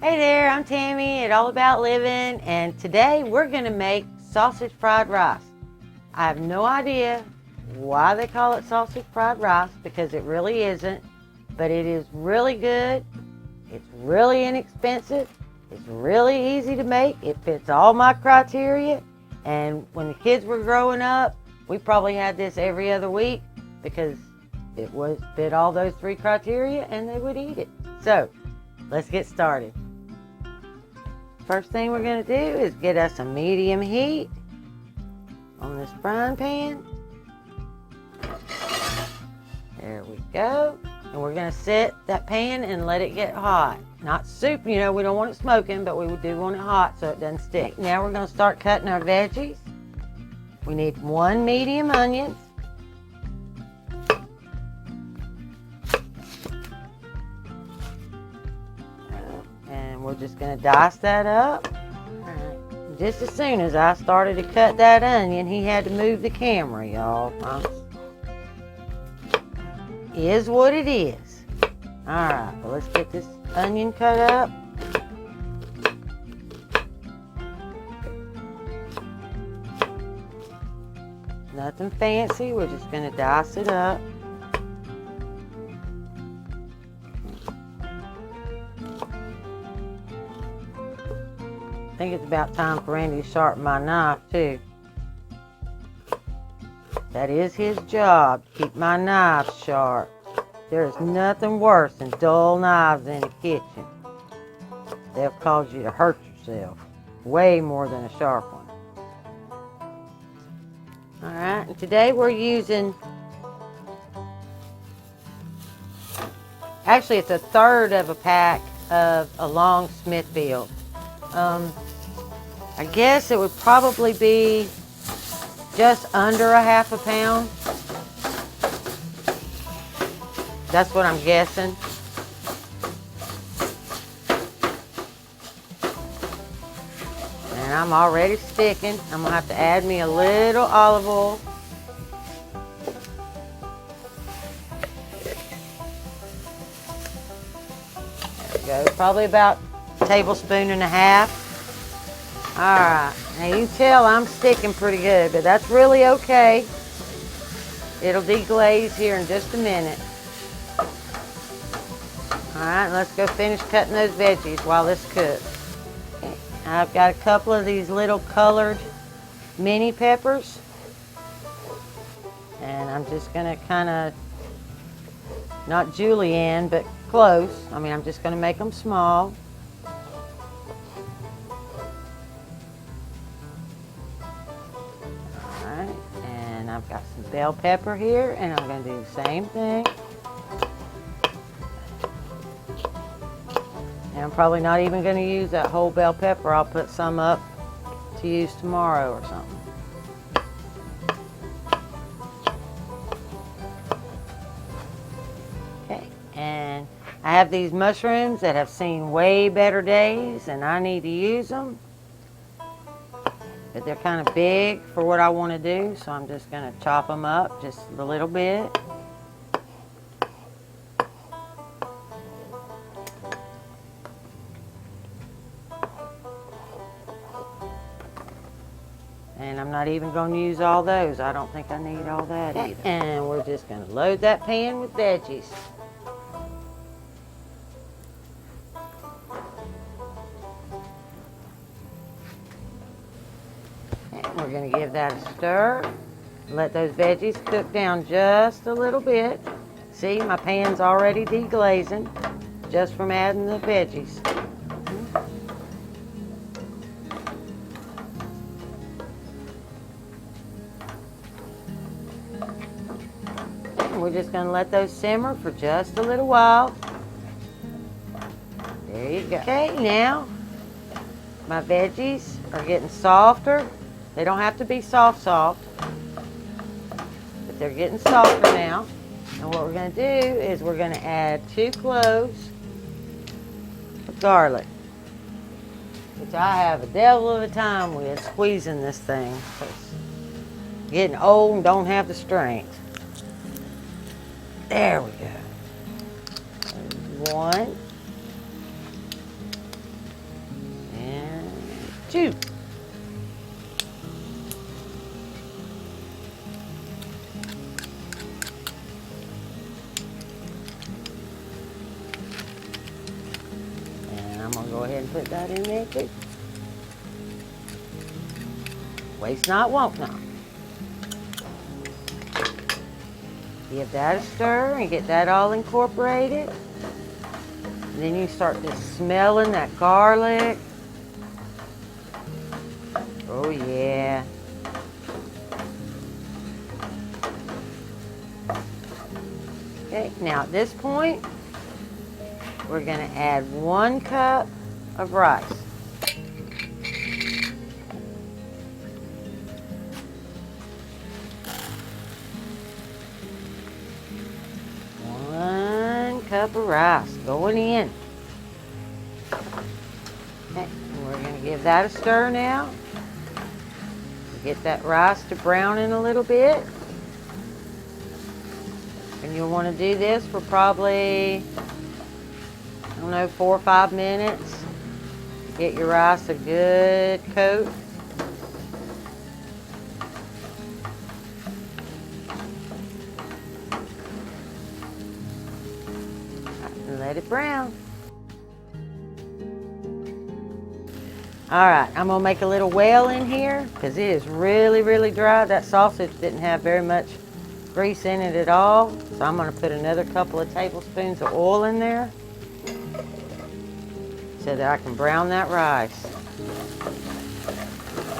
Hey there, I'm Tammy at All About Living, and today we're going to make sausage fried rice. I have no idea why they call it sausage fried rice because it really isn't, but it is really good. It's really inexpensive. It's really easy to make. It fits all my criteria, and when the kids were growing up, we probably had this every other week because it fit all those three criteria and they would eat it. So, let's get started. First thing we're going to do is get us a medium heat on this frying pan. There we go. And we're going to set that pan and let it get hot. Not soup, we don't want it smoking, but we do want it hot so it doesn't stick. Now we're going to start cutting our veggies. We need 1 medium onion. We're just going to dice that up. Right. Just as soon as I started to cut that onion, he had to move the camera, y'all. Is what it is. Alright, well, let's get this onion cut up. Nothing fancy, we're just going to dice it up. I think it's about time for Randy to sharpen my knife too. That is his job, to keep my knives sharp. There's nothing worse than dull knives in the kitchen. They'll cause you to hurt yourself, way more than a sharp one. Alright, and today we're using, actually it's 1/3 of a pack of a long Smithfield. I guess it would probably be just under 1/2 pound. That's what I'm guessing. And I'm already sticking. I'm going to have to add me a little olive oil. There we go. Probably about a tablespoon and a half. Alright, now you can tell I'm sticking pretty good, but that's really okay. It'll deglaze here in just a minute. Alright, let's go finish cutting those veggies while this cooks. Okay, I've got a couple of these little colored mini peppers. And I'm just going to kind of, not julienne, but close. I'm just going to make them small. I've got some bell pepper here, and I'm going to do the same thing. And I'm probably not even going to use that whole bell pepper. I'll put some up to use tomorrow or something. Okay, and I have these mushrooms that have seen way better days, and I need to use them. But they're kind of big for what I want to do, so I'm just going to chop them up just a little bit. And I'm not even going to use all those. I don't think I need all that either. And we're just going to load that pan with veggies. We're going to give that a stir. Let those veggies cook down just a little bit. See, my pan's already deglazing just from adding the veggies. And we're just going to let those simmer for just a little while. There you go. Okay, now my veggies are getting softer. They don't have to be soft, but they're getting softer now. And what we're going to do is we're going to add 2 cloves of garlic, which I have a devil of a time with squeezing this thing. Getting old and don't have the strength. There we go. 1. Chew. And I'm gonna go ahead and put that in there too. Waste not, want not. Give that a stir and get that all incorporated. And then you start just smelling that garlic. Oh yeah. Okay, now at this point, we're gonna add 1 cup of rice. Cup of rice going in. Okay, and we're going to give that a stir now. Get that rice to browning a little bit. And you'll want to do this for probably, I don't know, 4 or 5 minutes. Get your rice a good coat. And let it brown. All right, I'm gonna make a little well in here because it is really, really dry. That sausage didn't have very much grease in it at all. So I'm gonna put another couple of tablespoons of oil in there so that I can brown that rice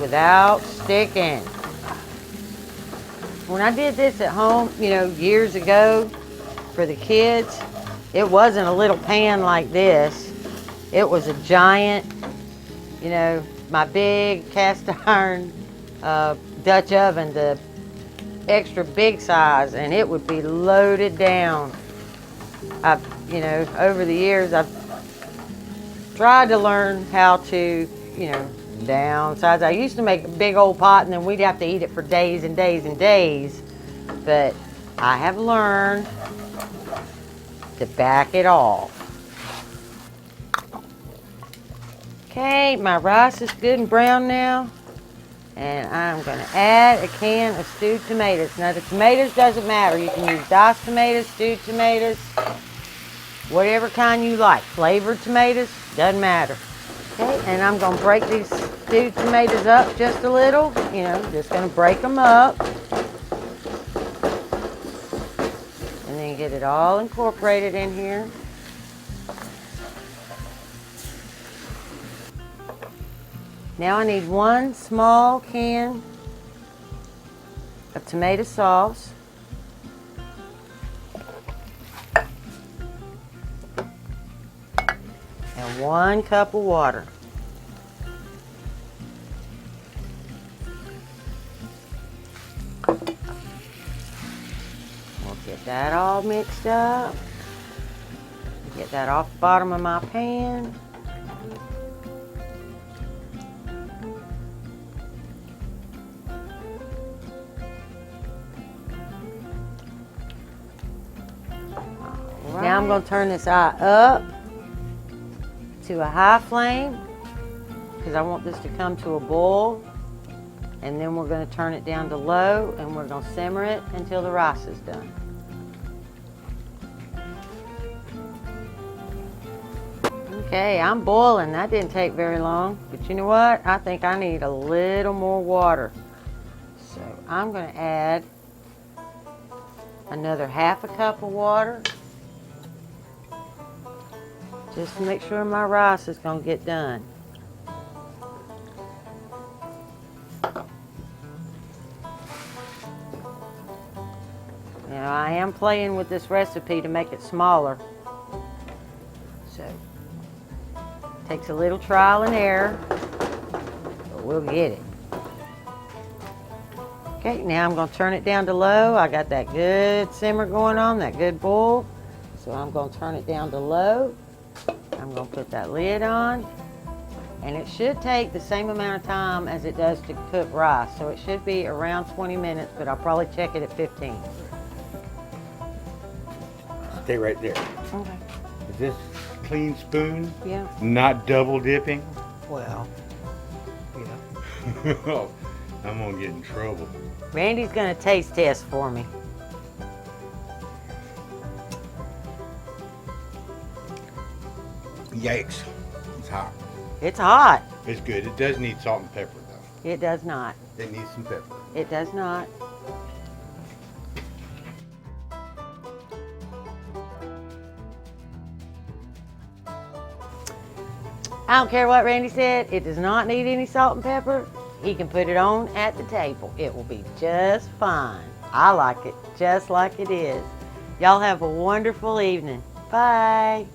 without sticking. When I did this at home, you know, years ago for the kids, it wasn't a little pan like this. It was a giant, you know, my big cast iron Dutch oven, the extra big size, and it would be loaded down. You know, over the years, I've tried to learn how to, you know, downsize. I used to make a big old pot and then we'd have to eat it for days and days and days. But I have learned to back it off. Okay, my rice is good and brown now. And I'm gonna add a can of stewed tomatoes. Now the tomatoes doesn't matter. You can use diced tomatoes, stewed tomatoes, whatever kind you like. Flavored tomatoes, doesn't matter. Okay, and I'm gonna break these stewed tomatoes up just a little. You know, just gonna break them up. And then get it all incorporated in here. Now I need 1 small can of tomato sauce. And 1 cup of water. We'll get that all mixed up. Get that off the bottom of my pan. Now I'm going to turn this eye up to a high flame because I want this to come to a boil, and then we're going to turn it down to low and we're going to simmer it until the rice is done. Okay, I'm boiling. That didn't take very long, but you know what? I think I need a little more water. So I'm going to add another ½ cup of water. Just to make sure my rice is going to get done. Now I am playing with this recipe to make it smaller. So, takes a little trial and error, but we'll get it. Okay, now I'm going to turn it down to low. I got that good simmer going on, that good boil. So I'm going to turn it down to low. I'm going to put that lid on, and it should take the same amount of time as it does to cook rice. So it should be around 20 minutes, but I'll probably check it at 15. Stay right there. Okay. Is this clean spoon? Yeah. Not double dipping? Well, I'm gonna get in trouble. Randy's gonna taste test for me. Yikes. It's hot. It's hot. It's good. It does need salt and pepper though. It does not. It needs some pepper. It does not. I don't care what Randy said. It does not need any salt and pepper. He can put it on at the table. It will be just fine. I like it just like it is. Y'all have a wonderful evening. Bye.